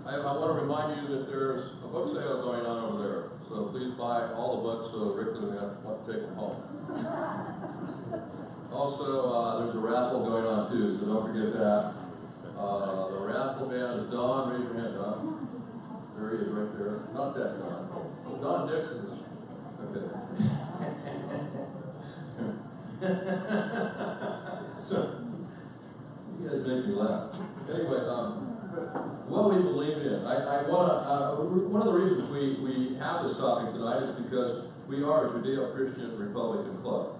I want to remind you that there's a book sale going on over there, so please buy all the books so Rick doesn't have to take them home. Also, there's a raffle going on too, so don't forget that. The raffle man is Don. Raise your hand, Don. There he is right there. Not that Don. Don Dixon is. Okay. So, you guys make me laugh. Anyway, what we believe in. I want to, one of the reasons we have this topic tonight is because we are a Judeo-Christian Republican club.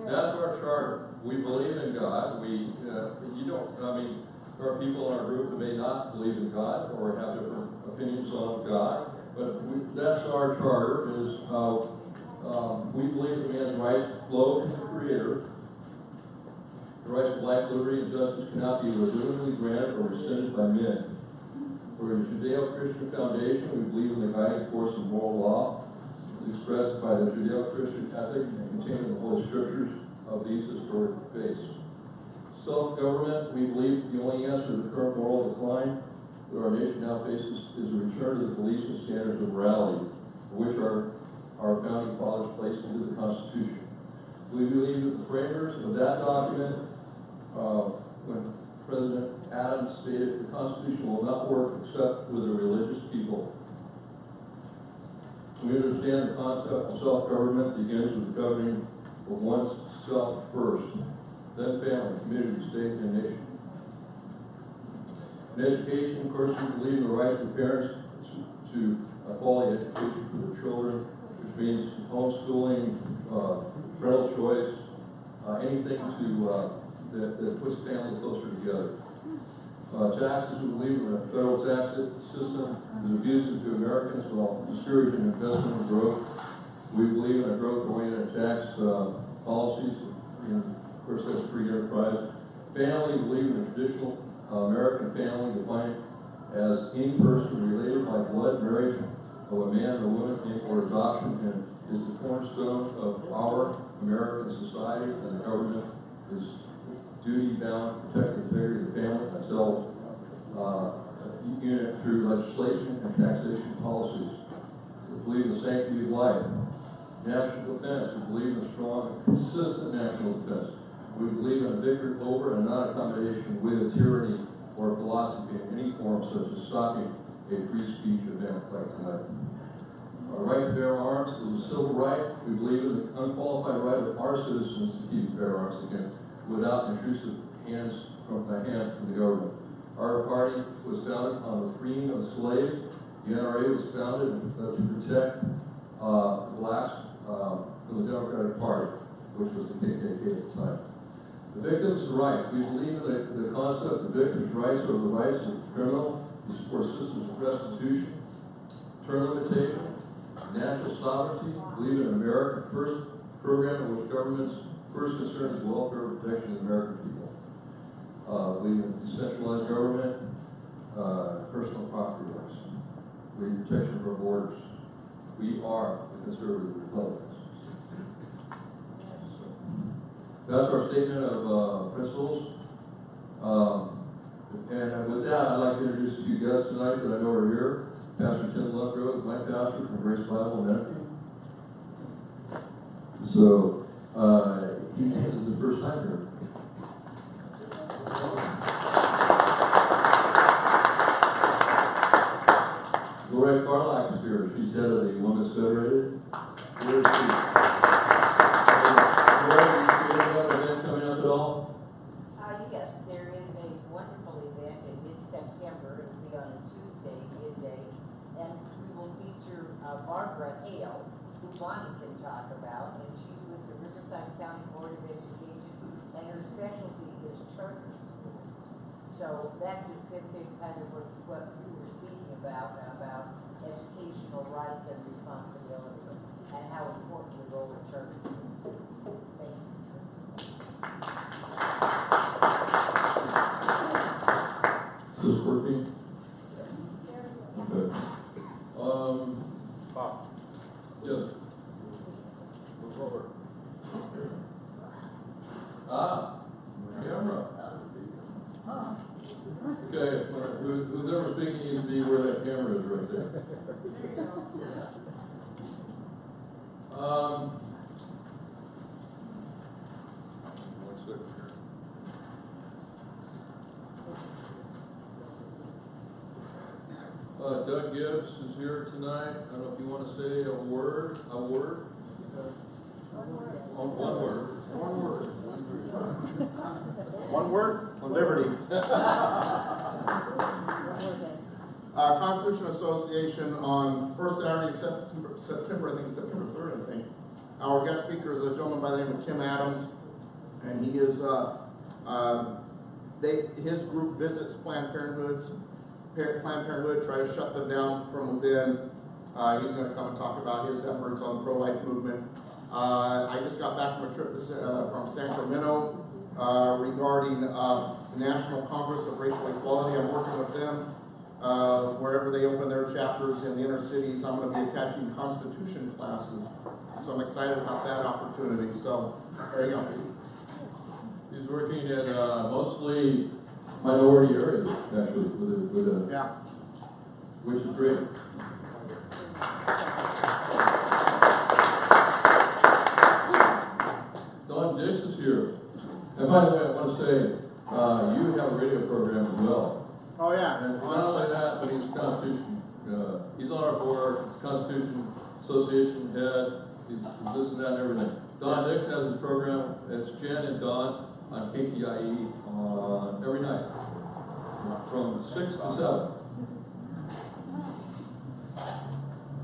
That's our charter. We believe in God. You don't, I mean, there are people in our group who may not believe in God or have different opinions on God, but that's our charter, is we believe that man's rights flow from the Creator. The rights of life, liberty, and justice cannot be legitimately granted or rescinded by men. For a Judeo-Christian foundation, we believe in the guiding force of moral law, as expressed by the Judeo-Christian ethic and contained in the Holy Scriptures of these historic faiths. Self-government, we believe the only answer to the current moral decline that our nation now faces is a return to the beliefs and standards of morality, which our founding fathers placed into the Constitution. We believe that the framers of that document, when President Adams stated the Constitution will not work except with a religious people. We understand the concept of self-government begins with the governing of one's self first, then family, community, state, and nation. In education, of course, we believe in the rights of parents to a quality education for their children, which means homeschooling, parental choice, anything that puts families closer together. Taxes, we believe in a federal tax system is abusive to Americans while discouraging investment and growth. We believe in a growth-oriented tax policies, and of course that's free enterprise. Family, we believe in a traditional American family defined as any person related by blood, marriage of a man or woman, or adoption, and is the cornerstone of our American society, and the government is duty-bound to protect the integrity of the family and itself unit through legislation and taxation policies. We believe in the sanctity of life. National defense, we believe in a strong and consistent national defense. We believe in a victory over and not accommodation with tyranny or philosophy in any form, such as stopping a free speech event like tonight. Our right to bear arms is a civil right. We believe in the unqualified right of our citizens to keep bear arms again without intrusive hand from the government. Our party was founded on the freeing of slaves. The NRA was founded to protect blacks from the Democratic Party, which was the KKK at the time. The victims' rights. We believe in the concept of victims' rights over the rights of the criminal. We support systems of restitution, term limitation, national sovereignty. We believe in an American First program in which government's first concern is the welfare and protection of the American people. We believe in decentralized government, personal property rights. We believe in protection of our borders. We are the conservative Republicans. That's our statement of principles. And with that, I'd like to introduce a few guests tonight that I know are here. Pastor Tim Lovegrove, my pastor from Grace Bible Menifee. So, he is the first time here. Loretta Carlock is here. She's head of the Women's Federated. Where is she? Coming up at all? Yes, there is a wonderful event in mid-September. It'll be on a Tuesday, midday, and we will feature Barbara Hale, who Bonnie can talk about, and she's with the Riverside County Board of Education, and her specialty is charter schools. So that just fits in kind of what we were speaking about educational rights and responsibility, and how important the role of charter schools is. Thank you. Is this working? Okay. Yes. Camera. Okay, who's ever speaking needs to be where that camera is right there. One second here. Doug Gibbs is here tonight. I don't know if you want to say a word. One word. One word? Liberty. Constitution Association on first Saturday of September, I think it's September 3rd, I think. Our guest speaker is a gentleman by the name of Tim Adams, and he is, his group visits Planned Parenthood, try to shut them down from within. He's going to come and talk about his efforts on the pro-life movement. I just got back from a trip from Sacramento regarding the National Congress of Racial Equality. I'm working with them. Wherever they open their chapters in the inner cities, I'm going to be attaching Constitution classes. So I'm excited about that opportunity. So there you go. He's working in mostly minority areas, actually, Yeah. which is great. Don Dix is here. And by the way, I want to say, you have a radio program as well. Oh yeah. And not only that, but he's Constitution. He's on our board. He's Constitution Association head. He's this and that and everything. Don Dix has a program. It's Jen and Don on KTIE every night from 6 to 7.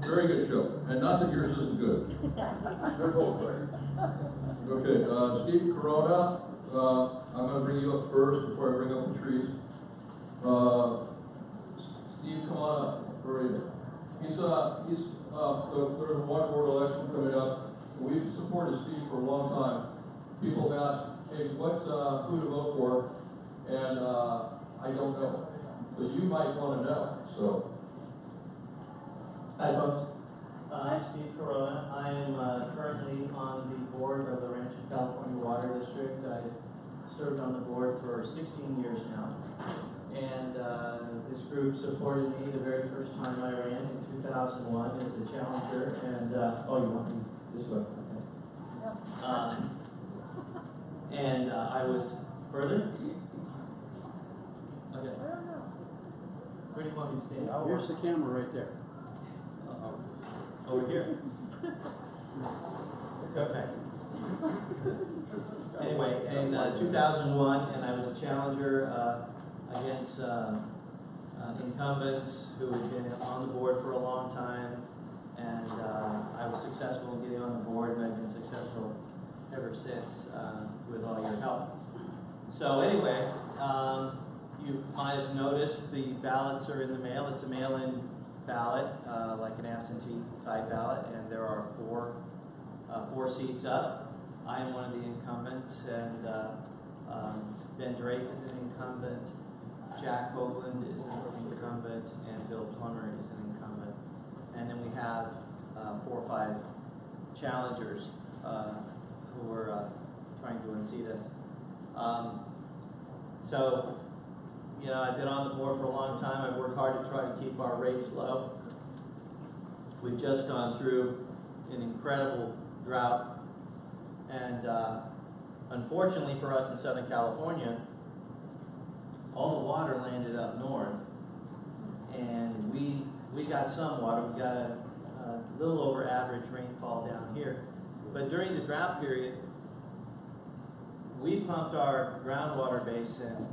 Very good show. And not that yours isn't good. They're both great. Okay, Steve Corona. I'm going to bring you up first before I bring up the trees. Steve, come on up. Where are you? There's a water board election coming up. We've supported Steve for a long time. People have asked, hey, who to vote for? And I don't know. So you might want to know. So. Hi folks, I'm Steve Corona. I am currently on the board of the Rancho California Water District. I served on the board for 16 years now. And this group supported me the very first time I ran in 2001 as a challenger. And, oh, you want me this way? Okay. And I was further? Okay. Where do you want me to stand? Here's the camera right there. Over here. Okay. Anyway, in 2001, and I was a challenger against incumbents who had been on the board for a long time, and I was successful in getting on the board, and I've been successful ever since with all your help. So anyway, you might have noticed the ballots are in the mail. It's a mail-in ballot, like an absentee type ballot, and there are four seats up. I am one of the incumbents, and Ben Drake is an incumbent, Jack Hoagland is an incumbent, and Bill Plummer is an incumbent. And then we have 4 or 5 challengers who are trying to unseat us. So, you know, I've been on the board for a long time. I've worked hard to try to keep our rates low. We've just gone through an incredible drought. And unfortunately for us in Southern California, all the water landed up north. And we got some water. We got a little over average rainfall down here. But during the drought period, we pumped our groundwater basin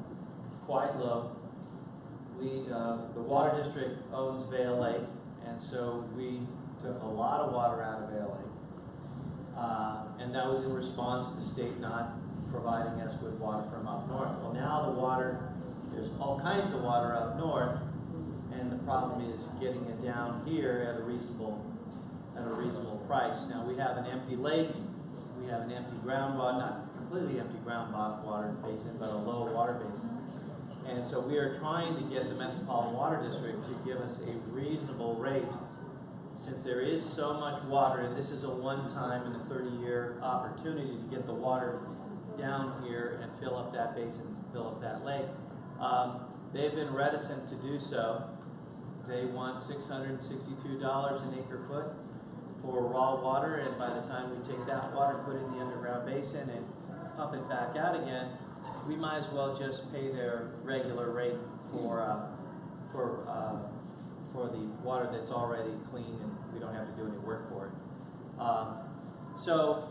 quite low. The water district owns Vail Lake, and so we took a lot of water out of Vail Lake. And that was in response to the state not providing us with water from up north. Well, now the water, there's all kinds of water up north, and the problem is getting it down here at a reasonable price. Now we have an empty lake, we have an empty groundwater, not completely empty groundwater basin, but a low water basin. And so we are trying to get the Metropolitan Water District to give us a reasonable rate, since there is so much water, and this is a one-time in a 30-year opportunity to get the water down here and fill up that basin, fill up that lake. They've been reticent to do so. They want $662 an acre foot for raw water, and by the time we take that water, put it in the underground basin and pump it back out again, we might as well just pay their regular rate for the water that's already clean, and we don't have to do any work for it. So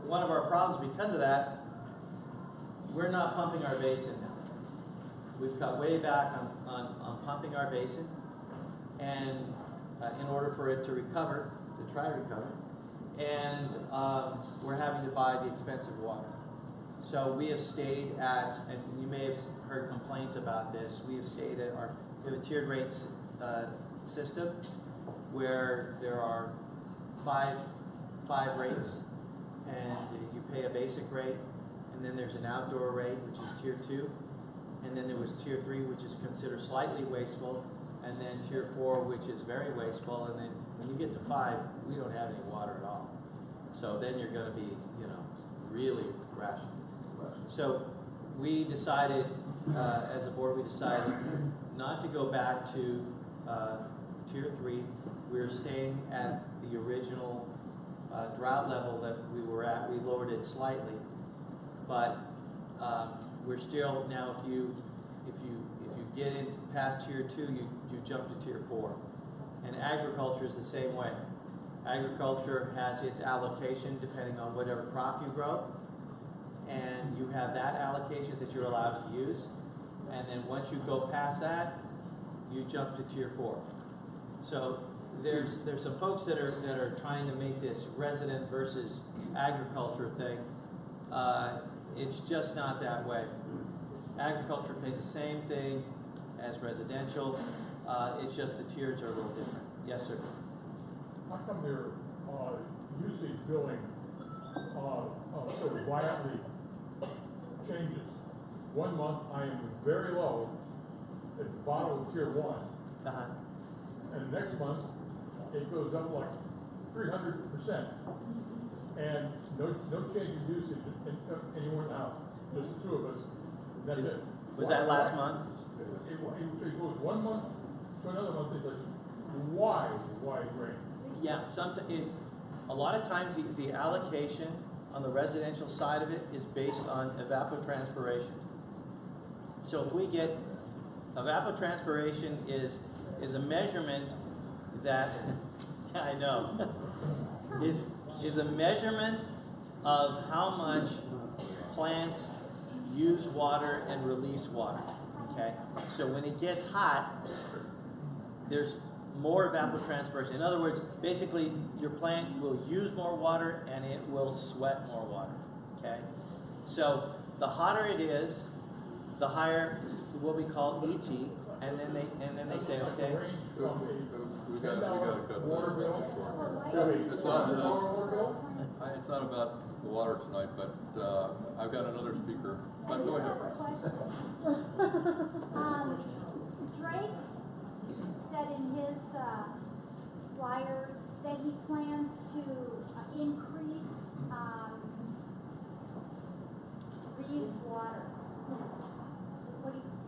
one of our problems because of that, we're not pumping our basin now. We've cut way back on pumping our basin, and in order for it to recover, to try to recover, and we're having to buy the expensive water. So we have stayed at, and you may have heard complaints about this, we have stayed at we have a tiered rates system where there are five rates, and you pay a basic rate, and then there's an outdoor rate, which is tier 2, and then there was tier 3, which is considered slightly wasteful, and then tier 4, which is very wasteful, and then when you get to 5, we don't have any water at all. So then you're going to be, really rational. So we decided, as a board, we decided not to go back to tier 3. We're staying at the original drought level that we were at. We lowered it slightly, but we're still now. If you get into past tier 2, you jump to tier 4, and agriculture is the same way. Agriculture has its allocation depending on whatever crop you grow, and you have that allocation that you're allowed to use, and then once you go past that, you jump to tier 4. So there's some folks that are trying to make this resident versus agriculture thing. It's just not that way. Agriculture pays the same thing as residential. It's just the tiers are a little different. Yes, sir. How come your usage billing so violently changes? 1 month I am very low at the bottom of tier 1, and next month it goes up like 300%, and no change in usage anywhere in the house. Just the 2 of us. That's it. Was that last month? It goes 1 month to another month. It's like, why rain? Yeah, a lot of times the allocation on the residential side of it is based on evapotranspiration. So if we get, evapotranspiration is a measurement that, I know, is a measurement of how much plants use water and release water, okay? So when it gets hot, there's more evapotranspiration. In other words, basically, your plant will use more water and it will sweat more water, okay? So the hotter it is, the higher what we call ET, and then they say, okay. We got to cut that water bill. short. It's not about the water tonight, but I've got another speaker. But go ahead. Drake said in his flyer that he plans to increase reused water.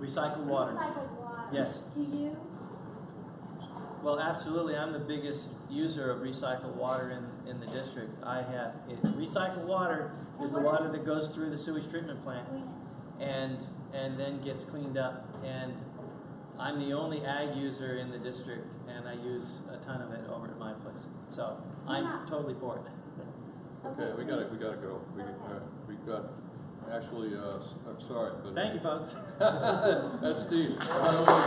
Recycled water. Recycled water. Yes. Do you? Well, absolutely. I'm the biggest user of recycled water in the district. Recycled water is the water that goes through the sewage treatment plant and then gets cleaned up. And I'm the only ag user in the district, and I use a ton of it over at my place. So I'm totally for it. Okay, we gotta go. We got actually. I'm sorry, but Thank you, folks. that's Steve. By the way,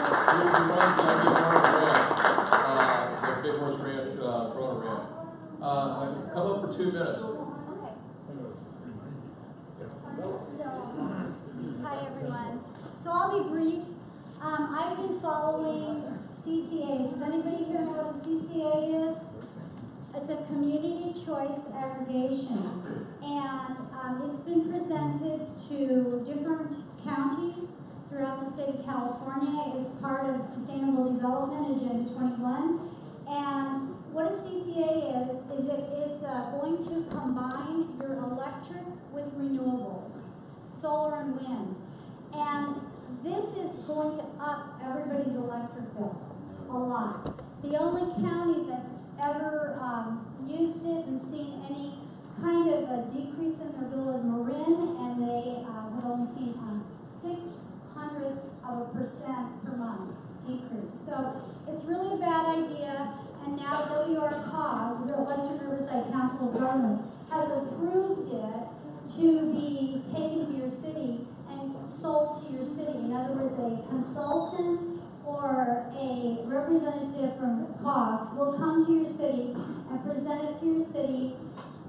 the Big Horse Ranch, Corona Ranch. Come up for 2 minutes. Okay. Hi everyone. So I'll be brief. I've been following CCAs. Does anybody here know what a CCA is? It's a community choice aggregation. And it's been presented to different counties throughout the state of California. It's part of Sustainable Development Agenda 21. And what a CCA is it's going to combine your electric with renewables, solar and wind. And this is going to up everybody's electric bill a lot. The only county that's ever used it and seen any kind of a decrease in their bill is Marin, and they have only seen 0.06% per month decrease. So it's really a bad idea, and now WRCOG, the Western Riverside Council of Governments, has approved it to be taken to your city and sold to your city. In other words, a consultant or a representative from COG will come to your city and present it to your city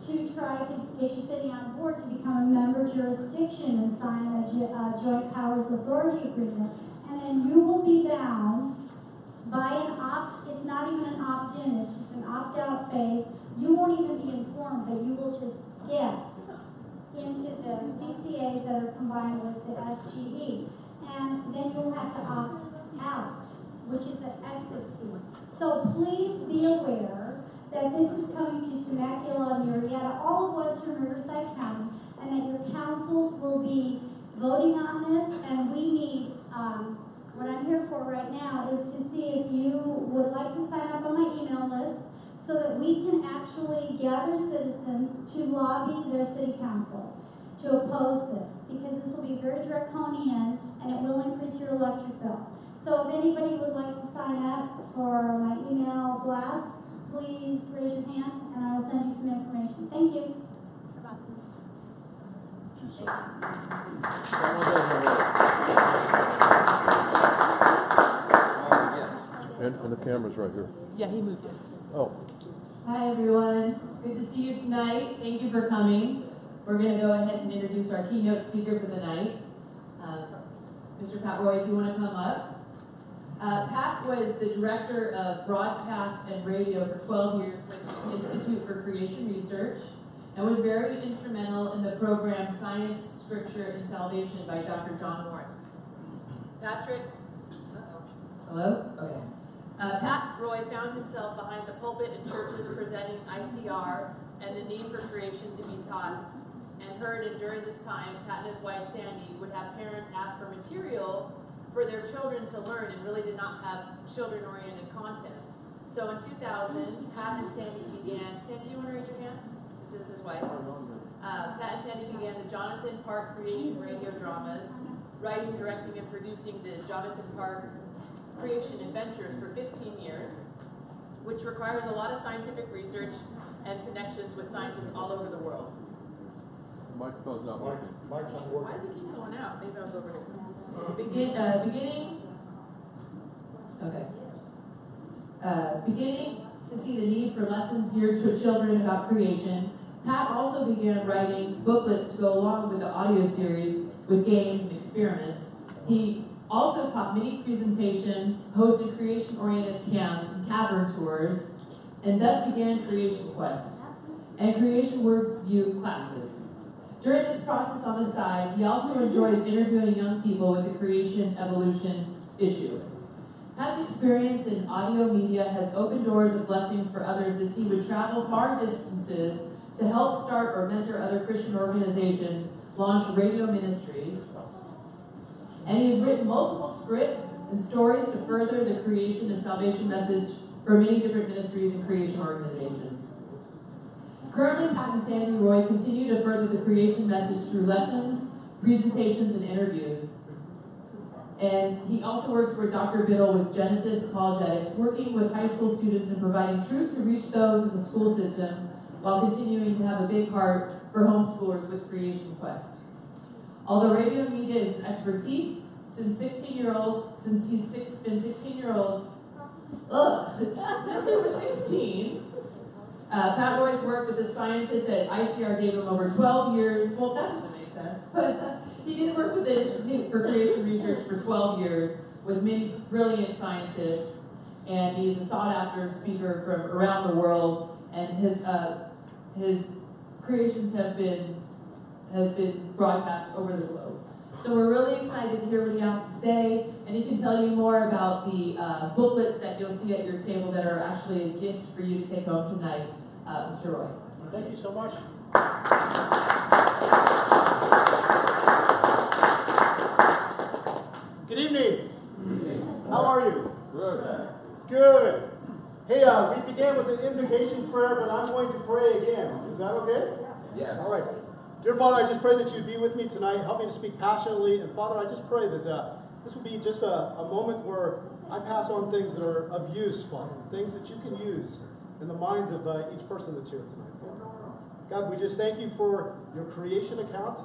to try to get your city on board to become a member jurisdiction and sign a joint powers authority agreement. And then you will be bound by it's not even an opt-in, it's just an opt-out phase. You won't even be informed, but you will just get into the CCAs that are combined with the SGE. And then you'll have to opt out, which is the exit fee. So please be aware that this is coming to Temecula, Murrieta, all of Western Riverside County, and that your councils will be voting on this, and we need, what I'm here for right now is to see if you would like to sign up on my email list so that we can actually gather citizens to lobby their city council to oppose this, because this will be very draconian and it will increase your electric bill. So if anybody would like to sign up for my email blasts, please raise your hand and I will send you some information. Thank you. And the camera's right here. Yeah, he moved it. Oh. Hi, everyone. Good to see you tonight. Thank you for coming. We're going to go ahead and introduce our keynote speaker for the night. Mr. Pat Roy, if you want to come up. Pat was the director of broadcast and radio for 12 years with the Institute for Creation Research and was very instrumental in the program Science, Scripture, and Salvation by Dr. John Morris. Patrick? Hello? Okay. Pat Roy found himself behind the pulpit in churches presenting ICR and the need for creation to be taught, and heard it during this time. Pat and his wife Sandy would have parents ask for material for their children to learn and really did not have children-oriented content. So in 2000, Pat and Sandy began, Sandy, you want to raise your hand? This is his wife. Pat and Sandy began the Jonathan Park Creation radio dramas, writing, directing, and producing the Jonathan Park Creation Adventures for 15 years, which requires a lot of scientific research and connections with scientists all over the world. Microphone's not working. Mike's not working. Why does it keep going out? Maybe I'll go over here. Beginning to see the need for lessons geared to children about creation, Pat also began writing booklets to go along with the audio series with games and experiments. He also taught many presentations, hosted creation-oriented camps and cavern tours, and thus began Creation Quest and Creation Worldview classes. During this process on the side, he also enjoys interviewing young people with the creation evolution issue. Pat's experience in audio media has opened doors of blessings for others as he would travel far distances to help start or mentor other Christian organizations, launch radio ministries, and he has written multiple scripts and stories to further the creation and salvation message for many different ministries and creation organizations. Currently, Pat and Sandy Roy continue to further the creation message through lessons, presentations, and interviews. And he also works for Dr. Biddle with Genesis Apologetics, working with high school students and providing truth to reach those in the school system while continuing to have a big heart for homeschoolers with Creation Quest. Although radio media is his expertise, since he was 16, Pat Roy's work with the scientists at ICR gave him over 12 years. Well, that doesn't make sense. But he did work with the Institute for Creation Research for 12 years with many brilliant scientists, and he's a sought-after speaker from around the world. And his creations have been broadcast over the globe. So we're really excited to hear what he has to say, and he can tell you more about the booklets that you'll see at your table that are actually a gift for you to take home tonight, Mr. Roy. Thank you so much. How are you? Good. Good. Hey, we began with an invocation prayer, but I'm going to pray again. Is that okay? Yes. All right. Dear Father, I just pray that you'd be with me tonight. Help me to speak passionately. And Father, I just pray that this will be just a moment where I pass on things that are of use, Father. Things that you can use in the minds of each person that's here tonight, Father. God, we just thank you for your creation account.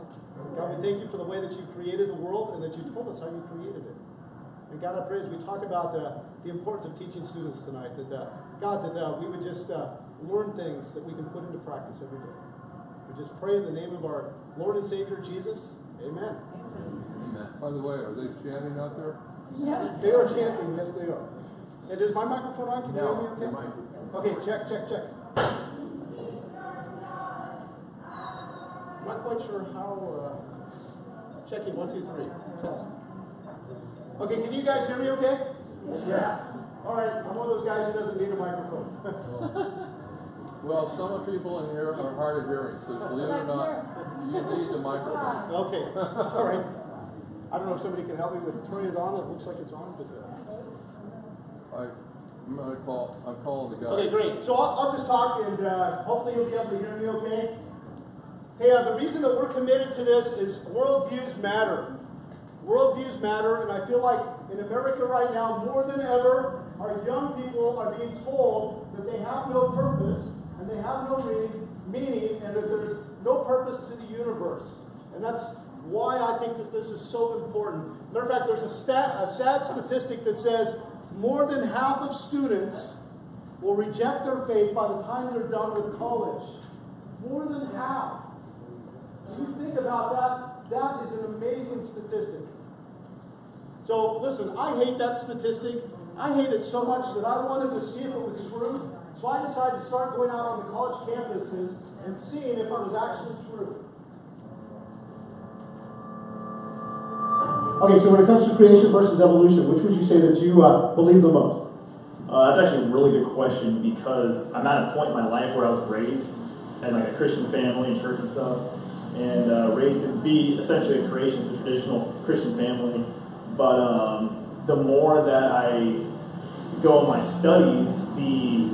God, we thank you for the way that you created the world and that you told us how you created it. And God, I pray as we talk about the importance of teaching students tonight, that God, that we would just learn things that we can put into practice every day. We just pray in the name of our Lord and Savior Jesus. Amen. Amen. By the way, are they chanting out there? Yeah. They are chanting, yes they are. And is my microphone on? Can you hear me okay? your microphone. Okay, check. I'm not quite sure how. Checking, 1, 2, 3. Test. Okay, can you guys hear me okay? Yeah. All right, I'm one of those guys who doesn't need a microphone. Well, some of the people in here are hard of hearing, so believe it or not, you need a microphone. Okay, all right. I don't know if somebody can help me with turning it on. It looks like it's on, but. I'm calling the guy. Okay, great. So I'll just talk, and hopefully you'll be able to hear me okay. Hey, the reason that we're committed to this is worldviews matter. Worldviews matter, and I feel like in America right now, more than ever, our young people are being told that they have no purpose, and they have no meaning, and that there's no purpose to the universe. And that's why I think that this is so important. Matter of fact, there's a sad statistic that says more than half of students will reject their faith by the time they're done with college. More than half. If you think about that, that is an amazing statistic. So listen, I hate that statistic. I hate it so much that I wanted to see if it was true. So I decided to start going out on the college campuses and seeing if it was actually true. Okay, so when it comes to creation versus evolution, which would you say that you believe the most? That's actually a really good question because I'm at a point in my life where I was raised in like a Christian family and church and stuff, and raised to be essentially a creationist, a traditional Christian family. But the more that I go in my studies, the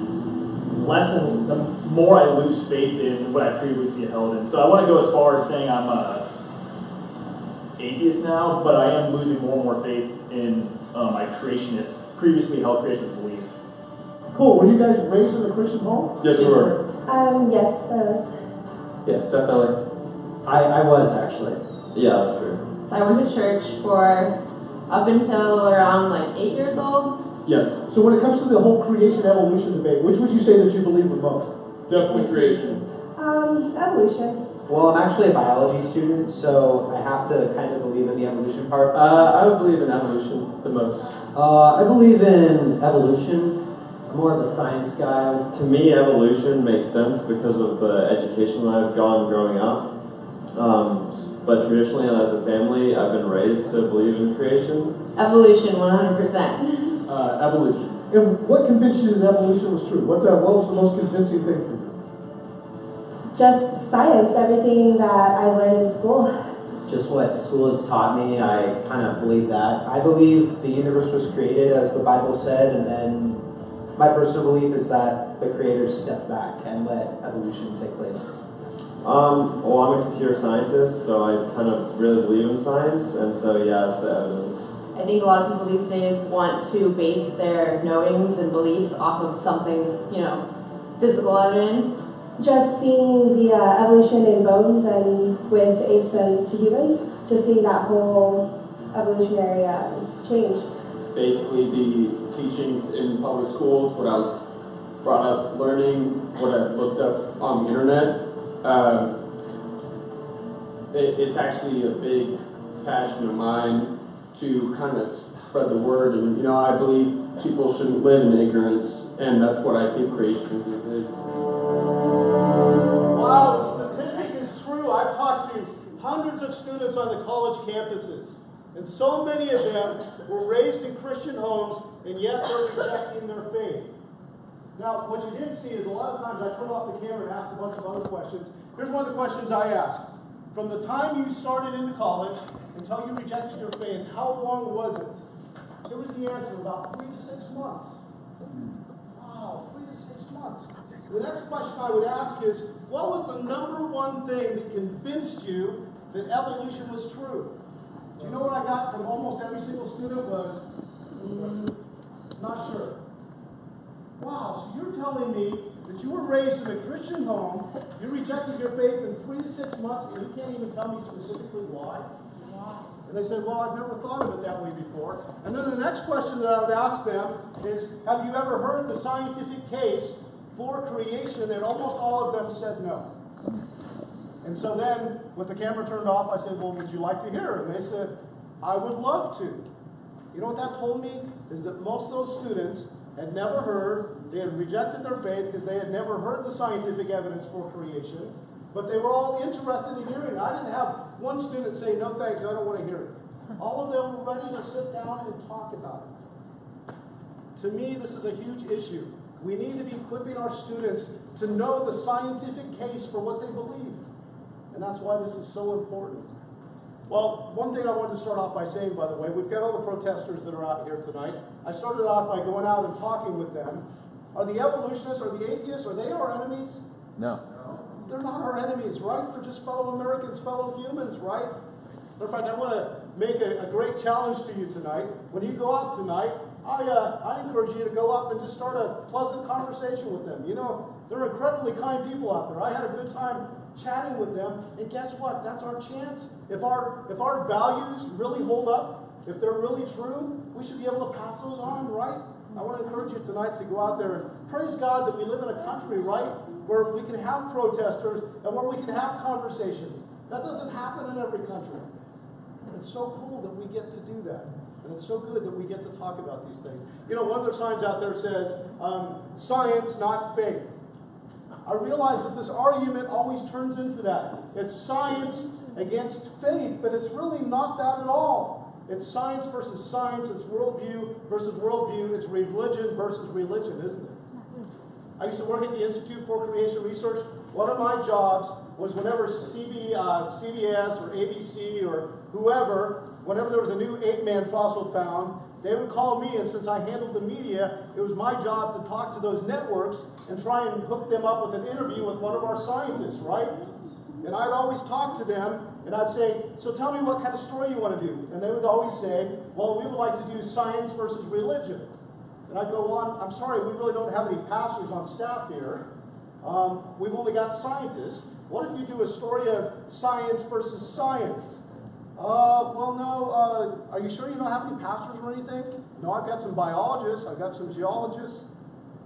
more I lose faith in what I previously held in. So I want to go as far as saying I'm a atheist now, but I am losing more and more faith in my previously held creationist beliefs. Cool. Were you guys raised in a Christian home? Yes, we were. Yes, I was. Yes, definitely. I was actually. Yeah, that's true. So I went to church for up until around like 8 years old. Yes. So when it comes to the whole creation evolution debate, which would you say that you believe the most? Definitely creation. Evolution. Well, I'm actually a biology student, so I have to kind of believe in the evolution part. I would believe in evolution the most. I believe in evolution. I'm more of a science guy. To me, evolution makes sense because of the education that I've gone growing up. But traditionally, as a family, I've been raised to believe in creation. Evolution, 100%. Evolution. And what convinced you that evolution was true? What was the most convincing thing for you? Just science, everything that I learned in school. Just what school has taught me, I kind of believe that. I believe the universe was created as the Bible said, and then my personal belief is that the creators stepped back and let evolution take place. Well, I'm a computer scientist, so I kind of really believe in science, and so yeah, it's the evidence. I think a lot of people these days want to base their knowings and beliefs off of something, physical evidence. Just seeing the evolution in bones and with apes and to humans, just seeing that whole evolutionary change. Basically, the teachings in public schools, what I was brought up learning, what I've looked up on the internet. It's actually a big passion of mine to kind of spread the word, and I believe people shouldn't live in ignorance, and that's what I think creationism is. Wow, the statistic is true. I've talked to hundreds of students on the college campuses, and so many of them were raised in Christian homes, and yet they're rejecting their faith. Now, what you didn't see is a lot of times I turn off the camera and ask a bunch of other questions. Here's one of the questions I asked. From the time you started into college until you rejected your faith, how long was it? Here was the answer, about 3 to 6 months. Wow, 3 to 6 months. The next question I would ask is, what was the number one thing that convinced you that evolution was true? Do you know what I got from almost every single student was, not sure. Wow, so you're telling me that you were raised in a Christian home, you rejected your faith in 3 to 6 months, and you can't even tell me specifically why? And they said, well, I've never thought of it that way before. And then the next question that I would ask them is, have you ever heard the scientific case for creation? And almost all of them said no. And so then, with the camera turned off, I said, well, would you like to hear it? And they said, I would love to. You know what that told me? Is that most of those students had never heard, they had rejected their faith because they had never heard the scientific evidence for creation, but they were all interested in hearing it. I didn't have one student say, no thanks, I don't want to hear it. All of them were ready to sit down and talk about it. To me, this is a huge issue. We need to be equipping our students to know the scientific case for what they believe. And that's why this is so important. Well, one thing I wanted to start off by saying, by the way, we've got all the protesters that are out here tonight. I started off by going out and talking with them. Are the evolutionists, are the atheists, are they our enemies? No. They're not our enemies, right? They're just fellow Americans, fellow humans, right? In fact, I want to make a great challenge to you tonight. When you go out tonight, I encourage you to go up and just start a pleasant conversation with them. You know, they're incredibly kind people out there. I had a good time chatting with them, and guess what? That's our chance. If our values really hold up, if they're really true, we should be able to pass those on, right? I want to encourage you tonight to go out there and praise God that we live in a country, right, where we can have protesters and where we can have conversations. That doesn't happen in every country. And it's so cool that we get to do that. And it's so good that we get to talk about these things. You know, one of their signs out there says, science, not faith. I realize that this argument always turns into that. It's science against faith, but it's really not that at all. It's science versus science, it's worldview versus worldview, it's religion versus religion, isn't it? I used to work at the Institute for Creation Research. One of my jobs was whenever CBS or ABC or whoever, whenever there was a new ape-man fossil found, they would call me, and since I handled the media, it was my job to talk to those networks and try and hook them up with an interview with one of our scientists, right? And I'd always talk to them, and I'd say, so tell me what kind of story you want to do. And they would always say, well, we would like to do science versus religion. And I'd go, well, I'm sorry, we really don't have any pastors on staff here. We've only got scientists. What if you do a story of science versus science? Well, no, are you sure you don't have any pastors or anything? No, I've got some biologists, I've got some geologists.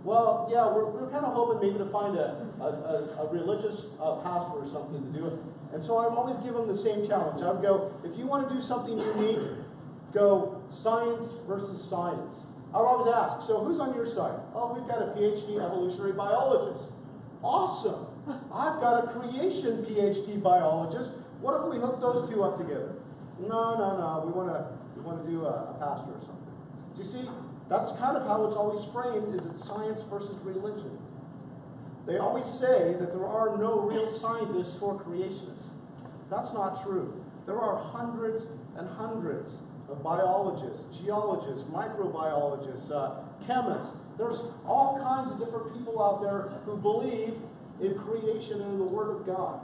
Well, yeah, we're kind of hoping maybe to find a religious pastor or something to do it. And so I'd always give them the same challenge. I'd go, if you want to do something unique, go science versus science. I would always ask, so who's on your side? Oh, we've got a PhD evolutionary biologist. Awesome. I've got a creation PhD biologist. What if we hook those two up together? No. We want to do a pastor or something. Do you see? That's kind of how it's always framed, is it's science versus religion. They always say that there are no real scientists who are creationists. That's not true. There are hundreds and hundreds of biologists, geologists, microbiologists, chemists. There's all kinds of different people out there who believe in creation and in the Word of God.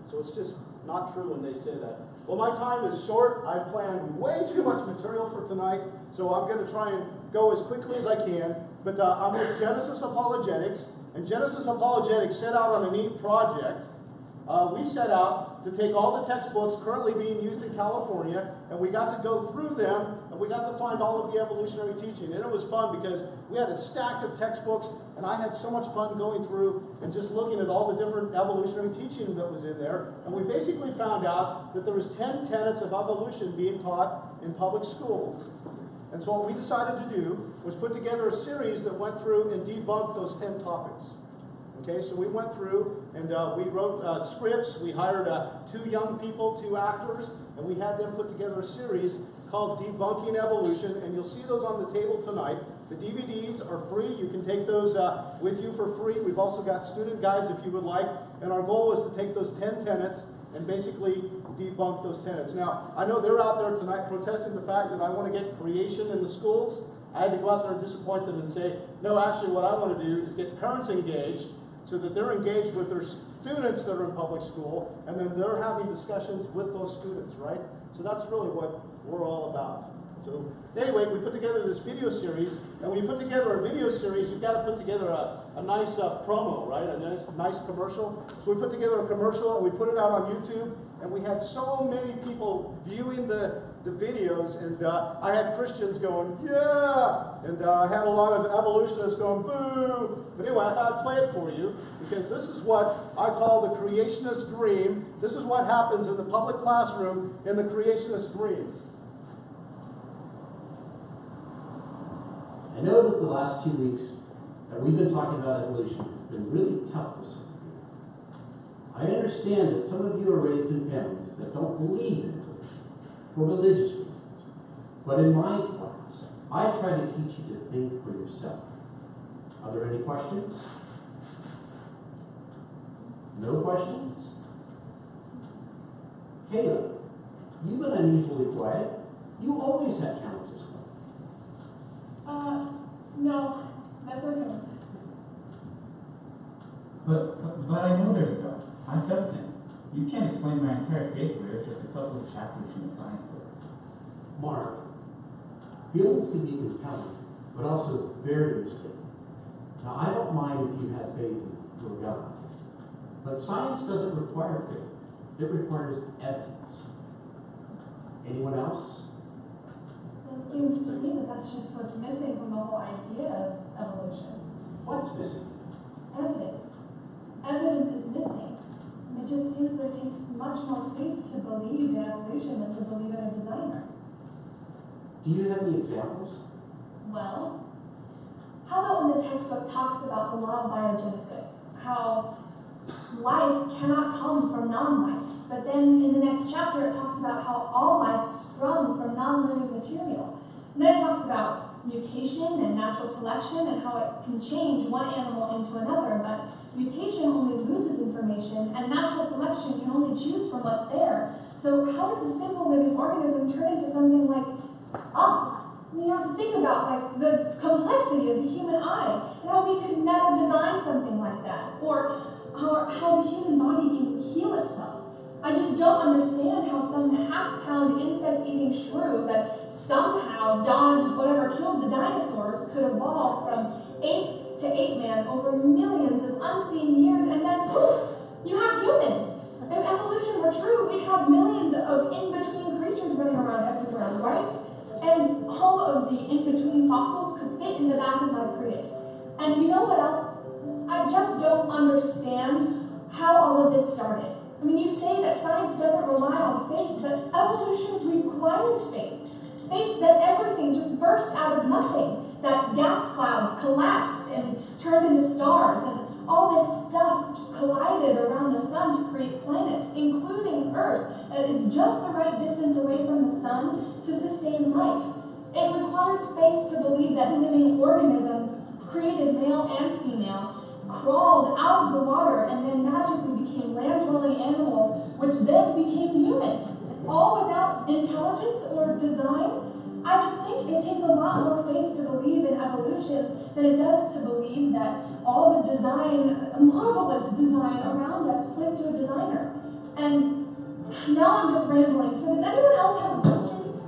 So it's just not true when they say that. Well, my time is short. I've planned way too much material for tonight, so I'm going to try and go as quickly as I can. But I'm with Genesis Apologetics, and Genesis Apologetics set out on a neat project. We set out to take all the textbooks currently being used in California, and we got to go through them, and we got to find all of the evolutionary teaching. And it was fun because we had a stack of textbooks, and I had so much fun going through and just looking at all the different evolutionary teaching that was in there. And we basically found out that there was 10 tenets of evolution being taught in public schools. And so what we decided to do was put together a series that went through and debunked those 10 topics. Okay, so we went through and we wrote scripts. We hired 2 young people, 2 actors, and we had them put together a series called Debunking Evolution, and you'll see those on the table tonight. The DVDs are free. You can take those with you for free. We've also got student guides if you would like, and our goal was to take those 10 tenets and basically debunk those tenets. Now, I know they're out there tonight protesting the fact that I want to get creation in the schools. I had to go out there and disappoint them and say, no, actually what I want to do is get parents engaged so that they're engaged with their students that are in public school, and then they're having discussions with those students, right? So that's really what we're all about. So anyway, we put together this video series, and when you put together a video series, you've got to put together a nice promo, right? A nice commercial. So we put together a commercial, and we put it out on YouTube, and we had so many people viewing the videos, and I had Christians going, yeah, and I had a lot of evolutionists going, boo. But anyway, I thought I'd play it for you, because this is what I call the creationist dream. This is what happens in the public classroom in the creationist dreams. I know that the last 2 weeks that we've been talking about evolution has been really tough for some of you. I understand that some of you are raised in families that don't believe in evolution for religious reasons. But in my class, I try to teach you to think for yourself. Are there any questions? No questions? Caleb, you've been unusually quiet. You always have challenges. No, that's okay. But I know there's a God. I've felt him. You can't explain my entire faith with just a couple of chapters from the science book. Mark, feelings can be compelling, but also very mistaken. Now, I don't mind if you have faith in your God, but science doesn't require faith. It requires evidence. Anyone else? It seems to me that that's just what's missing from the whole idea of evolution. What's missing? Evidence. Evidence is missing. It just seems that it takes much more faith to believe in evolution than to believe in a designer. Do you have any examples? Well, how about when the textbook talks about the law of biogenesis? How life cannot come from non-life. But then in the next chapter it talks about how all life sprung from non-living material. And then it talks about mutation and natural selection and how it can change one animal into another, but mutation only loses information and natural selection can only choose from what's there. So how does a simple living organism turn into something like us? I mean, you have to think about like the complexity of the human eye and how we could never design something like that, or how the human body can heal itself. I just don't understand how some half-pound insect-eating shrew that somehow dodged whatever killed the dinosaurs could evolve from ape to ape-man over millions of unseen years, and then poof, you have humans. If evolution were true, we'd have millions of in-between creatures running around everywhere, right? And all of the in-between fossils could fit in the back of my Prius. And you know what else? I just don't understand how all of this started. I mean, you say that science doesn't rely on faith, but evolution requires faith. Faith that everything just burst out of nothing, that gas clouds collapsed and turned into stars, and all this stuff just collided around the sun to create planets, including Earth, that is just the right distance away from the sun to sustain life. It requires faith to believe that living organisms, created male and female, crawled out of the water and then magically became land-dwelling animals, which then became humans, all without intelligence or design. I just think it takes a lot more faith to believe in evolution than it does to believe that all the design, marvelous design around us points to a designer. And now I'm just rambling, so does anyone else have a question?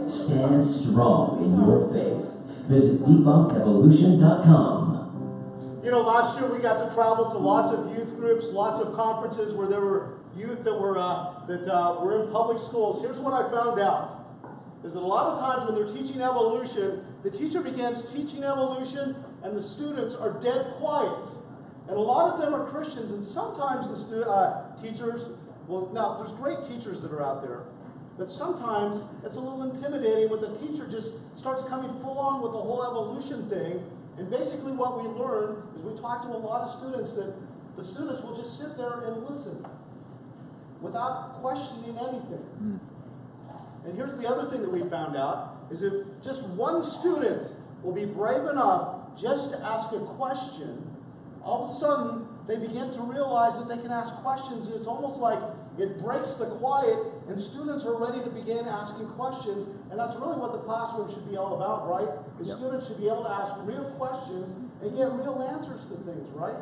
Stand strong in your faith. Visit debunkevolution.com. You know, last year we got to travel to lots of youth groups, lots of conferences where there were youth that were in public schools. Here's what I found out, is that a lot of times when they're teaching evolution, the teacher begins teaching evolution and the students are dead quiet. And a lot of them are Christians, and sometimes the teachers, well, now there's great teachers that are out there, but sometimes it's a little intimidating when the teacher just starts coming full on with the whole evolution thing. And basically what we learn is we talk to a lot of students that the students will just sit there and listen without questioning anything. And here's the other thing that we found out, is if just one student will be brave enough just to ask a question, all of a sudden they begin to realize that they can ask questions. It's almost like it breaks the quiet, and students are ready to begin asking questions, and that's really what the classroom should be all about, right? The students should be able to ask real questions and get real answers to things, right?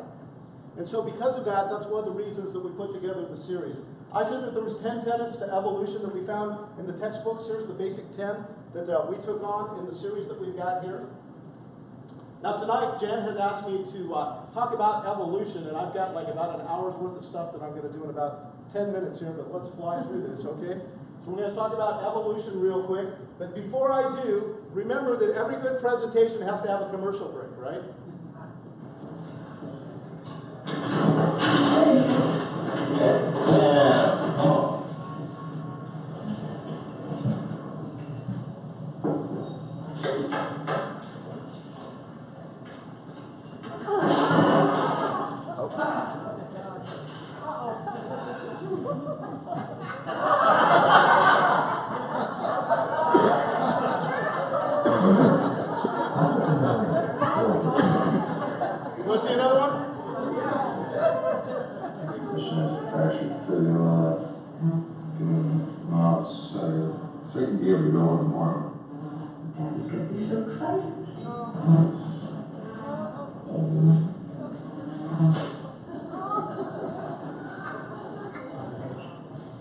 And so because of that, that's one of the reasons that we put together the series. I said that there was 10 tenets to evolution that we found in the textbooks. Here's the basic 10 that we took on in the series that we've got here. Now tonight, Jen has asked me to talk about evolution, and I've got like about an hour's worth of stuff that I'm going to do in about 10 minutes here, but let's fly through this, okay? So we're going to talk about evolution real quick, but before I do, remember that every good presentation has to have a commercial break, right? You want to see another one? So you can be able to go on tomorrow. That is going to be so exciting.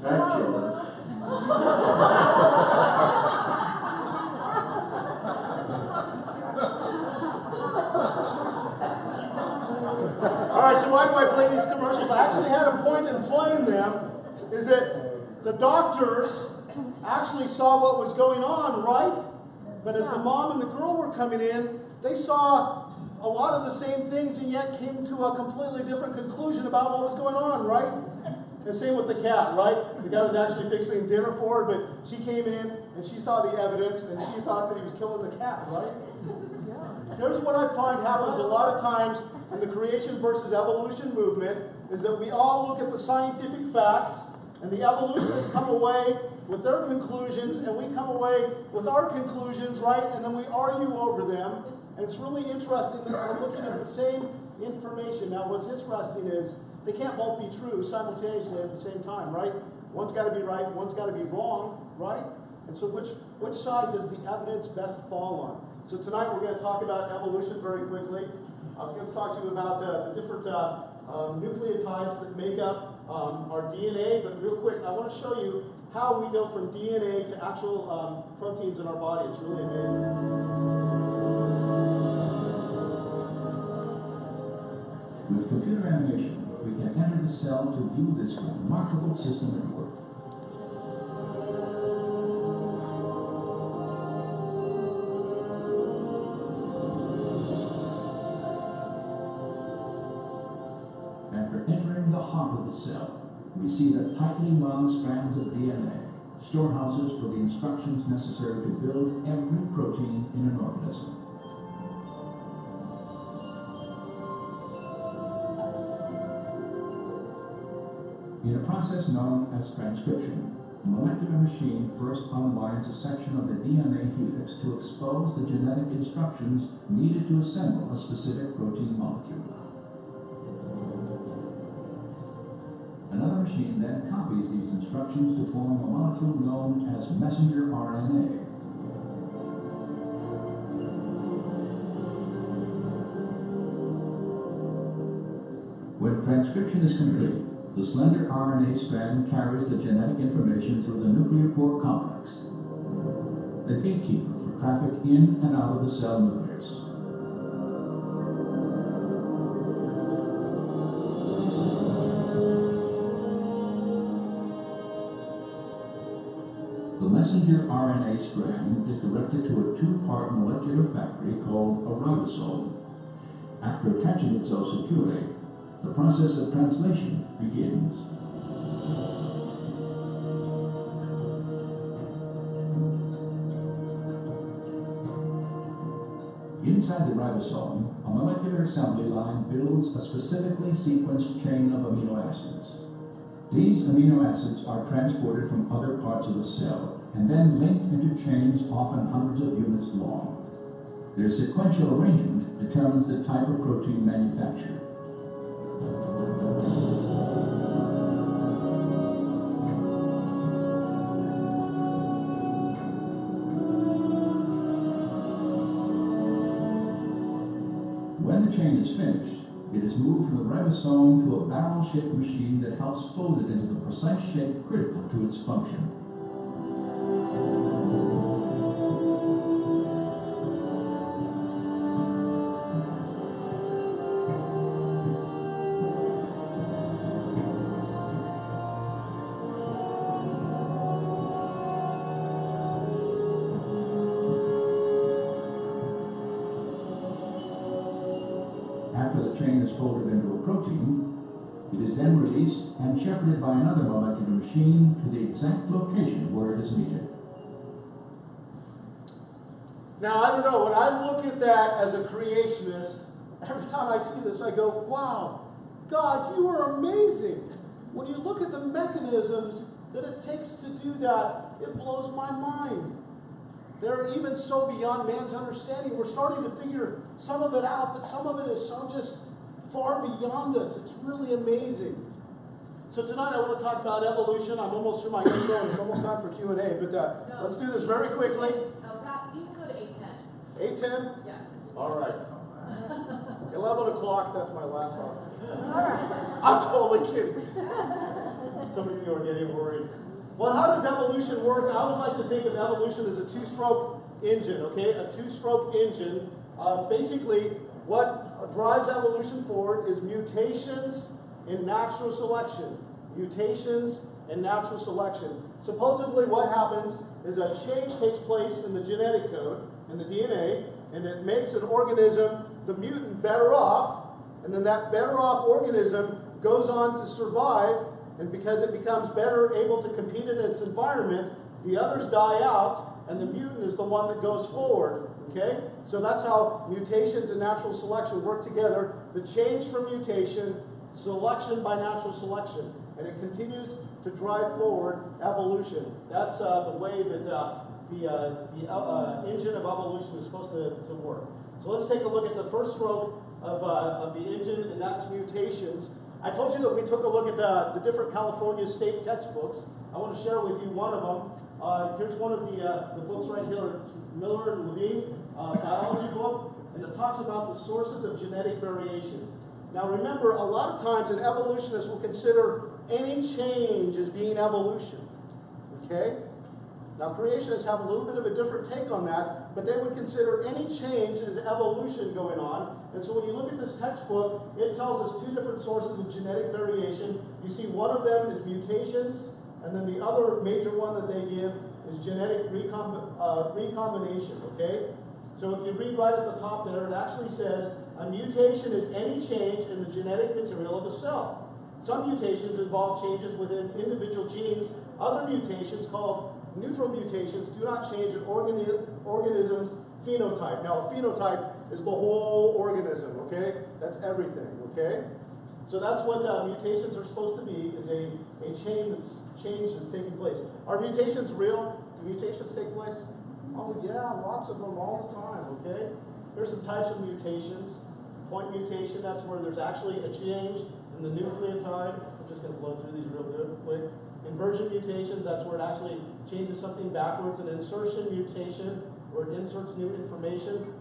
That killed it. All right, so why do I play these commercials? I actually had a point in playing them, is that the doctors actually saw what was going on, right? But as the mom and the girl were coming in, they saw a lot of the same things and yet came to a completely different conclusion about what was going on, right? And same with the cat, right? The guy was actually fixing dinner for her, but she came in and she saw the evidence and she thought that he was killing the cat, right? Here's what I find happens a lot of times in the creation versus evolution movement is that we all look at the scientific facts and the evolutionists come away with their conclusions and we come away with our conclusions, right? And then we argue over them. And it's really interesting that we're looking at the same information. Now what's interesting is they can't both be true simultaneously at the same time, right? One's got to be right, one's got to be wrong, right? And so which side does the evidence best fall on? So tonight we're going to talk about evolution very quickly. I was going to talk to you about the different nucleotides that make up our DNA, but real quick, I want to show you how we go from DNA to actual proteins in our body. It's really amazing. With computer animation, we can enter the cell to view this remarkable system at work. After entering the heart of the cell, we see the tightly wound strands of DNA, storehouses for the instructions necessary to build every protein in an organism. In a process known as transcription, a molecular machine first unwinds a section of the DNA helix to expose the genetic instructions needed to assemble a specific protein molecule. Another machine then copies these instructions to form a molecule known as messenger RNA. When transcription is complete, the slender RNA strand carries the genetic information through the nuclear pore complex, the gatekeeper for traffic in and out of the cell nucleus. The messenger RNA strand is directed to a two-part molecular factory called a ribosome. After attaching it so securely, the process of translation begins. Inside the ribosome, a molecular assembly line builds a specifically sequenced chain of amino acids. These amino acids are transported from other parts of the cell and then linked into chains often hundreds of units long. Their sequential arrangement determines the type of protein manufactured. When the chain is finished, it is moved from the ribosome to a barrel-shaped machine that helps fold it into the precise shape critical to its function. After the chain is folded into a protein, it is then released and shepherded by another molecular machine to the exact location where it is needed. Now, I don't know, when I look at that as a creationist, every time I see this, I go, wow, God, you are amazing. When you look at the mechanisms that it takes to do that, it blows my mind. They're even so beyond man's understanding. We're starting to figure some of it out, but some of it is so just far beyond us. It's really amazing. So tonight I want to talk about evolution. I'm almost through my intro. It's almost time for Q&A, but let's do this very quickly. Pat, you can go to 8:10. 8:10? Yeah. All right. 11 o'clock, that's my last offer. I'm totally kidding. Some of you are getting worried. Well, how does evolution work? I always like to think of evolution as a two-stroke engine, okay? A two-stroke engine. Basically, what drives evolution forward is mutations and natural selection. Mutations and natural selection. Supposedly what happens is a change takes place in the genetic code, in the DNA, and it makes an organism, the mutant, better off, and then that better off organism goes on to survive, and because it becomes better able to compete in its environment, the others die out, and the mutant is the one that goes forward, okay? So that's how mutations and natural selection work together. The change from mutation, selection by natural selection, and it continues to drive forward evolution. That's the way that the engine of evolution is supposed to work. So let's take a look at the first stroke of the engine, and that's mutations. I told you that we took a look at the different California state textbooks. I want to share with you one of them. Here's one of the books right here. It's Miller and Levine biology book, and it talks about the sources of genetic variation. Now remember, a lot of times an evolutionist will consider any change as being evolution. Okay? Now creationists have a little bit of a different take on that, but they would consider any change as evolution going on. And so when you look at this textbook, it tells us two different sources of genetic variation. You see one of them is mutations, and then the other major one that they give is genetic recombination, okay? So if you read right at the top there, it actually says, a mutation is any change in the genetic material of a cell. Some mutations involve changes within individual genes. Other mutations, called neutral mutations, do not change an organism's phenotype. Now, a phenotype is the whole organism, okay? That's everything, okay? So that's what mutations are supposed to be, is a change that's taking place. Are mutations real? Do mutations take place? Oh yeah, lots of them all the time, okay? There's some types of mutations. Point mutation, that's where there's actually a change in the nucleotide. I'm just going to blow through these real quick. Inversion mutations, that's where it actually changes something backwards. An insertion mutation, where it inserts new information.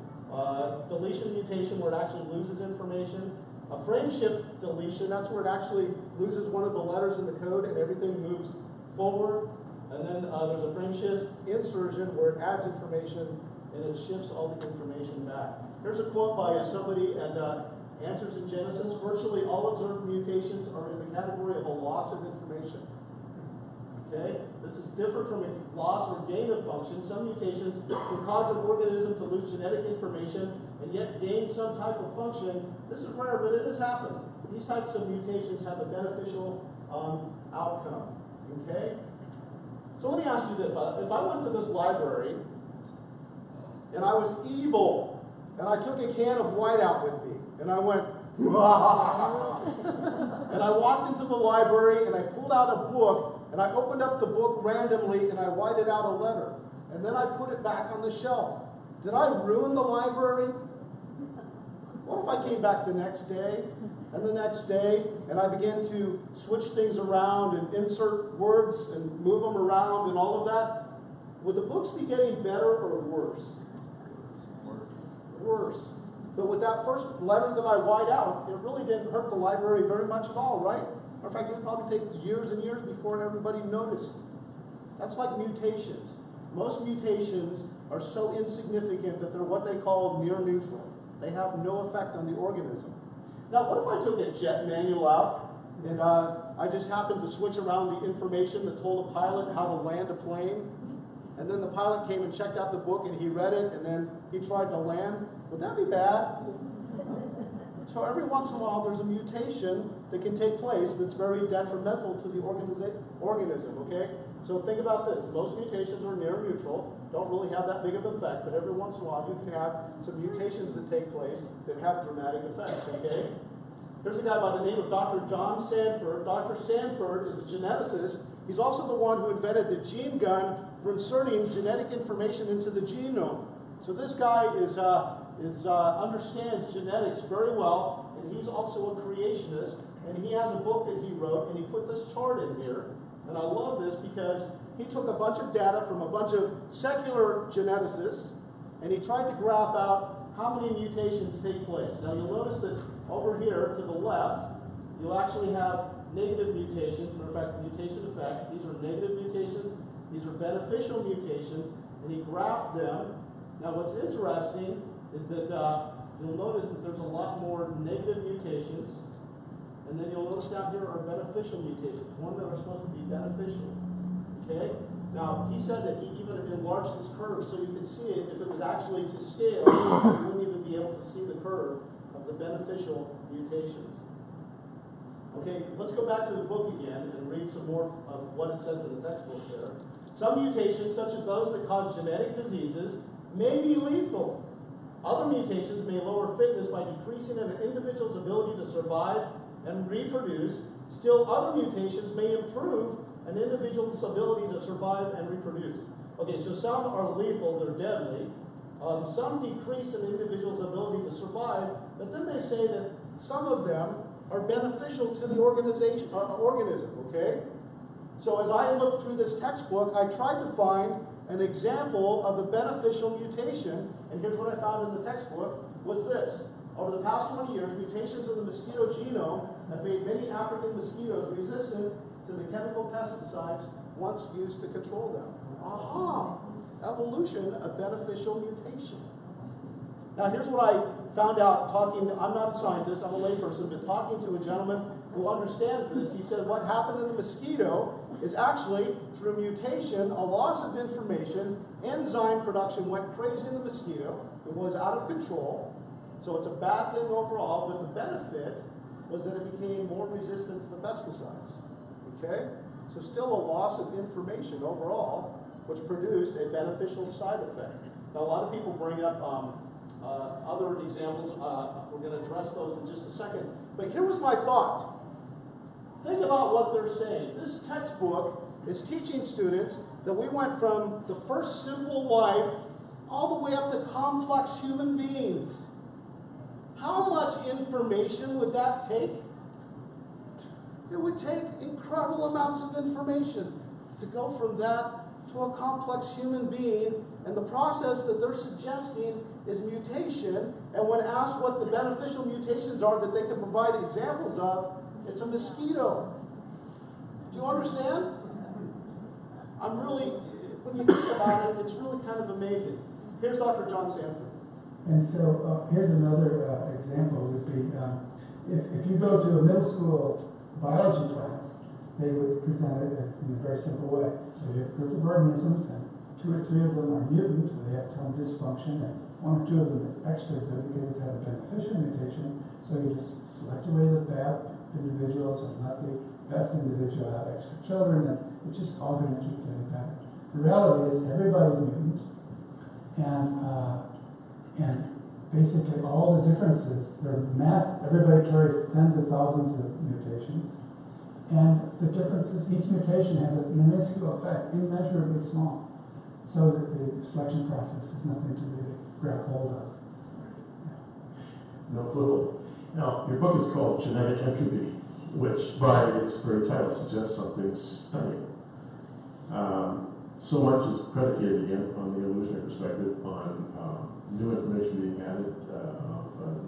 Deletion mutation, where it actually loses information. A frame shift deletion, that's where it actually loses one of the letters in the code and everything moves forward. And then there's a frame shift insertion, where it adds information and it shifts all the information back. Here's a quote by somebody at Answers in Genesis. Virtually all observed mutations are in the category of a loss of information. Okay? This is different from a loss or gain of function. Some mutations can cause an organism to lose genetic information and yet gain some type of function. This is rare, but it has happened. These types of mutations have a beneficial outcome. Okay? So let me ask you this. If I went to this library and I was evil and I took a can of whiteout with me and I went, and I walked into the library and I pulled out a book and I opened up the book randomly and I whited out a letter. And then I put it back on the shelf. Did I ruin the library? What if I came back the next day and the next day and I began to switch things around and insert words and move them around and all of that? Would the books be getting better or worse? Worse. But with that first letter that I white out, it really didn't hurt the library very much at all, right? In fact, it would probably take years and years before everybody noticed. That's like mutations. Most mutations are so insignificant that they're what they call near neutral. They have no effect on the organism. Now, what if I took a jet manual out and I just happened to switch around the information that told a pilot how to land a plane, and then the pilot came and checked out the book and he read it and then he tried to land? Would that be bad? So every once in a while there's a mutation that can take place that's very detrimental to the organism, okay? So think about this. Most mutations are near neutral, don't really have that big of an effect, but every once in a while you can have some mutations that take place that have dramatic effects, okay? There's a guy by the name of Dr. John Sanford. Dr. Sanford is a geneticist. He's also the one who invented the gene gun for inserting genetic information into the genome. So this guy understands genetics very well, and he's also a creationist, and he has a book that he wrote, and he put this chart in here. And I love this because he took a bunch of data from a bunch of secular geneticists, and he tried to graph out how many mutations take place. Now you'll notice that over here to the left, you'll actually have negative mutations. Matter of fact, mutation effect. These are negative mutations. These are beneficial mutations, and he graphed them. Now what's interesting is that you'll notice that there's a lot more negative mutations, and then you'll notice down here are beneficial mutations, one that are supposed to be beneficial, okay? Now, he said that he even enlarged this curve so you could see it. If it was actually to scale, you wouldn't even be able to see the curve of the beneficial mutations. Okay, let's go back to the book again and read some more of what it says in the textbook there. Some mutations, such as those that cause genetic diseases, may be lethal. Other mutations may lower fitness by decreasing an individual's ability to survive and reproduce. Still, other mutations may improve an individual's ability to survive and reproduce. Okay, so some are lethal, they're deadly. Some decrease an individual's ability to survive, but then they say that some of them are beneficial to the organism, okay? So as I looked through this textbook, I tried to find an example of a beneficial mutation, and here's what I found in the textbook, was this. Over the past 20 years, mutations in the mosquito genome have made many African mosquitoes resistant to the chemical pesticides once used to control them. Aha! Evolution, a beneficial mutation. Now here's what I found out talking, I'm not a scientist, I'm a layperson, but talking to a gentleman who understands this. He said what happened in the mosquito is actually, through mutation, a loss of information, enzyme production went crazy in the mosquito, it was out of control, so it's a bad thing overall, but the benefit was that it became more resistant to the pesticides, okay? So still a loss of information overall, which produced a beneficial side effect. Now a lot of people bring up other examples, we're going to address those in just a second, but here was my thought. Think about what they're saying. This textbook is teaching students that we went from the first simple life all the way up to complex human beings. How much information would that take? It would take incredible amounts of information to go from that to a complex human being, and the process that they're suggesting is mutation, and when asked what the beneficial mutations are that they can provide examples of, it's a mosquito. Do you understand? I'm really, when you think about it, it's really kind of amazing. Here's Dr. John Sanford. And so here's another example would be, if you go to a middle school biology class, they would present it as in a very simple way. So you have a group of organisms, and 2 or 3 of them are mutant, they have some dysfunction, and 1 or 2 of them is extra good because they have a beneficial mutation. So you just select away the bad individuals and let the best individual have extra children, and it's just all going to keep getting better. The reality is everybody's mutant, and basically all the differences, they're mass, everybody carries tens of thousands of mutations, and the differences, each mutation has a minuscule effect, immeasurably small, so that the selection process is nothing to really grab hold of. no foothold. Now, your book is called Genetic Entropy, which by its very title suggests something stunning. So much is predicated, again, on the evolutionary perspective, on new information being added,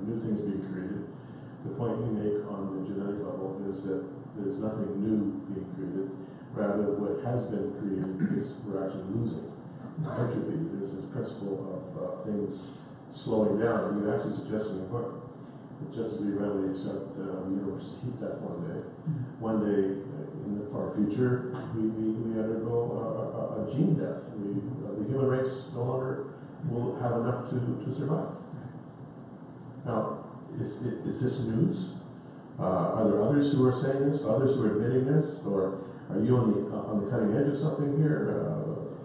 new things being created. The point you make on the genetic level is that there's nothing new being created. Rather, what has been created is we're actually losing entropy. There's this principle of things slowing down, and you actually suggest in the book that just as we readily accept the universe's heat death one day in the far future, we undergo a gene death. The human race no longer will have enough to survive. Now, is this news? Are there others who are saying this, others who are admitting this, or are you on the cutting edge of something here?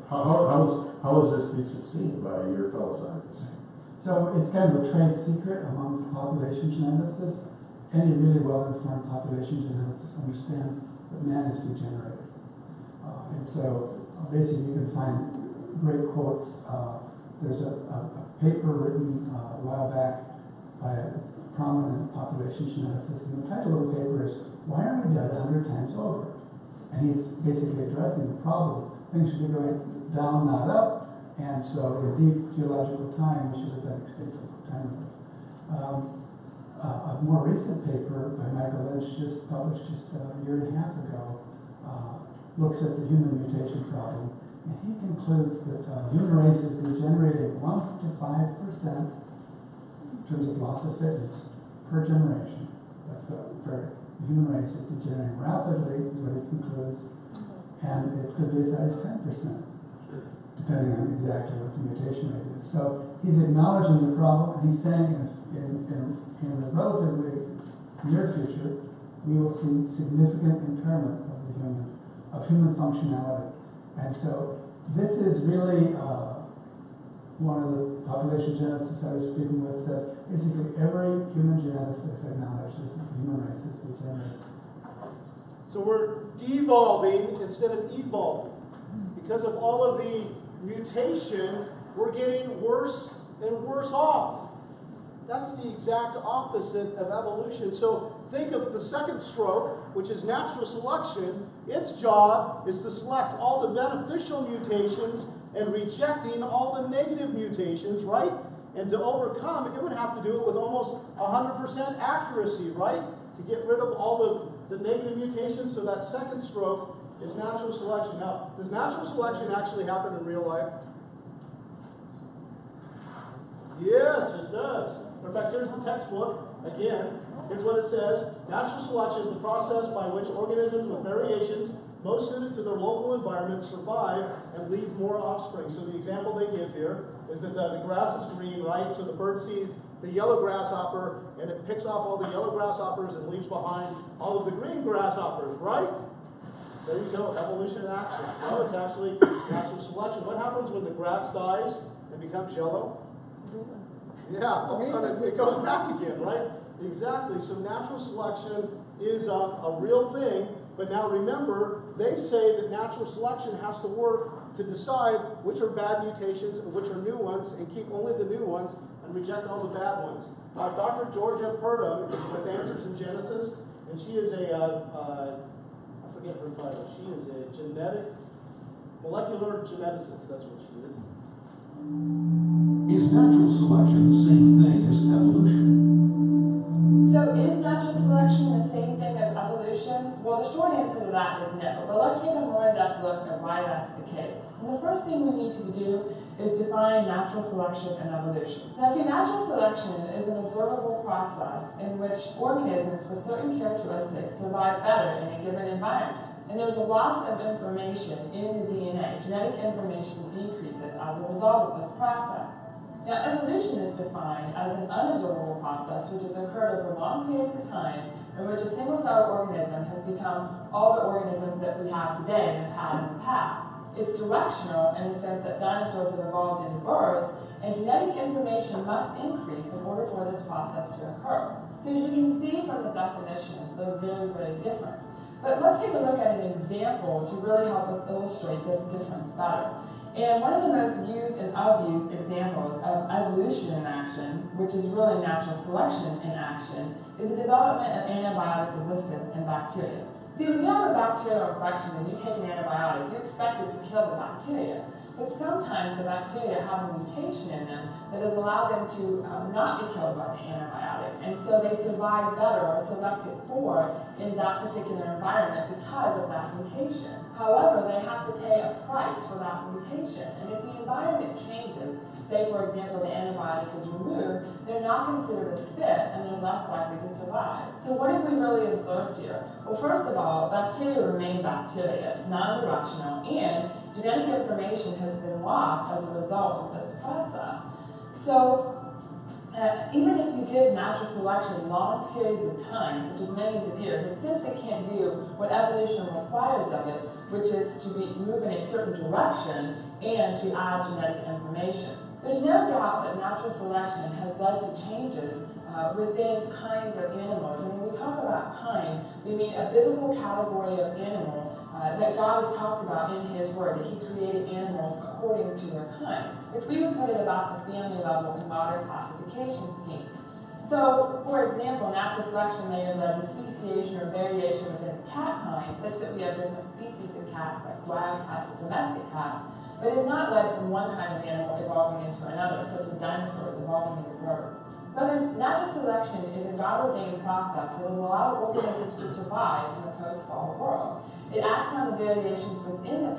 How is this thesis seen by your fellow scientists? So it's kind of a trade secret amongst population geneticists. Any really well-informed population geneticist understands that man is degenerated. And so basically you can find great quotes. There's a paper written a while back by a prominent population geneticist, and the title of the paper is, "Why Are We Dead 100 Times Over?" And he's basically addressing the problem. Things should be going down, not up, and so in deep geological time, we should have been extinct a long time ago. A more recent paper by Michael Lynch, published just a year and a half ago, looks at the human mutation problem, and he concludes that human race is degenerating 1 to 5% in terms of loss of fitness per generation. That's the verdict. The human race is degenerating rapidly, is what he concludes, and it could be as high as 10%, depending on exactly what the mutation rate is. So he's acknowledging the problem, and he's saying in the relatively near future, we will see significant impairment of human functionality. And so this is really one of the population geneticists I was speaking with said basically every human geneticist acknowledges that the human race is degenerating. So we're devolving instead of evolving. Because of all of the mutation, we're getting worse and worse off. That's the exact opposite of evolution. So think of the second stroke, which is natural selection. Its job is to select all the beneficial mutations and rejecting all the negative mutations, right? And to overcome, it would have to do it with almost 100% accuracy, right? To get rid of all the negative mutations. So that second stroke is natural selection. Now, does natural selection actually happen in real life? Yes, it does. In fact, here's the textbook. Again, here's what it says. Natural selection is the process by which organisms with variations most suited to their local environment survive and leave more offspring. So the example they give here is that the grass is green, right? So the bird sees the yellow grasshopper and it picks off all the yellow grasshoppers and leaves behind all of the green grasshoppers, right? There you go, evolution in action. No, it's actually natural selection. What happens when the grass dies and becomes yellow? Yeah, all of a sudden it goes back again, right? Exactly. So natural selection is a real thing. But now remember, they say that natural selection has to work to decide which are bad mutations and which are new ones, and keep only the new ones and reject all the bad ones. Dr. Georgia Purdom is with Answers in Genesis, and she is I forget her title. She is a molecular geneticist. That's what she is. Is natural selection the same thing as evolution? So is natural selection the same thing as evolution? Well, the short answer to that is no, but let's take a more in-depth look at why that's the case. And the first thing we need to do is define natural selection and evolution. Now, see, natural selection is an observable process in which organisms with certain characteristics survive better in a given environment. And there's a loss of information in the DNA. Genetic information decreases as a result of this process. Now, evolution is defined as an unobservable process which has occurred over long periods of time in which a single-celled organism has become all the organisms that we have today and have had in the past. It's directional in the sense that dinosaurs have evolved in birth, and genetic information must increase in order for this process to occur. So as you can see from the definitions, they're very, very different. But let's take a look at an example to really help us illustrate this difference better. And one of the most used and abused examples of evolution in action, which is really natural selection in action, is the development of antibiotic resistance in bacteria. See, when you have a bacterial infection and you take an antibiotic, you expect it to kill the bacteria. But sometimes the bacteria have a mutation in them that has allowed them to not be killed by the antibiotics. And so they survive better or selected for in that particular environment because of that mutation. However, they have to pay a price for that mutation. And if the environment changes, say for example the antibiotic is removed, they're not considered as fit and they're less likely to survive. So what have we really observed here? Well, first of all, bacteria remain bacteria. It's non-directional, and genetic information has been lost as a result of this process. So even if you give natural selection long periods of time, such as millions of years, it simply can't do what evolution requires of it, which is to move in a certain direction and to add genetic information. There's no doubt that natural selection has led to changes within kinds of animals. And when we talk about kind, we mean a biblical category of animal that God has talked about in His Word, that He created animals according to their kinds, which we would put at about the family level in modern classification scheme. So, for example, natural selection may have led to speciation or variation within the cat kind, such that we have different species of cats, like wild cats and domestic cats, but it has not led from one kind of animal evolving into another, such as dinosaurs evolving into birds. Rather, natural selection is a God-ordained process that has allowed organisms to survive in a post-fall world. It acts on the variations within the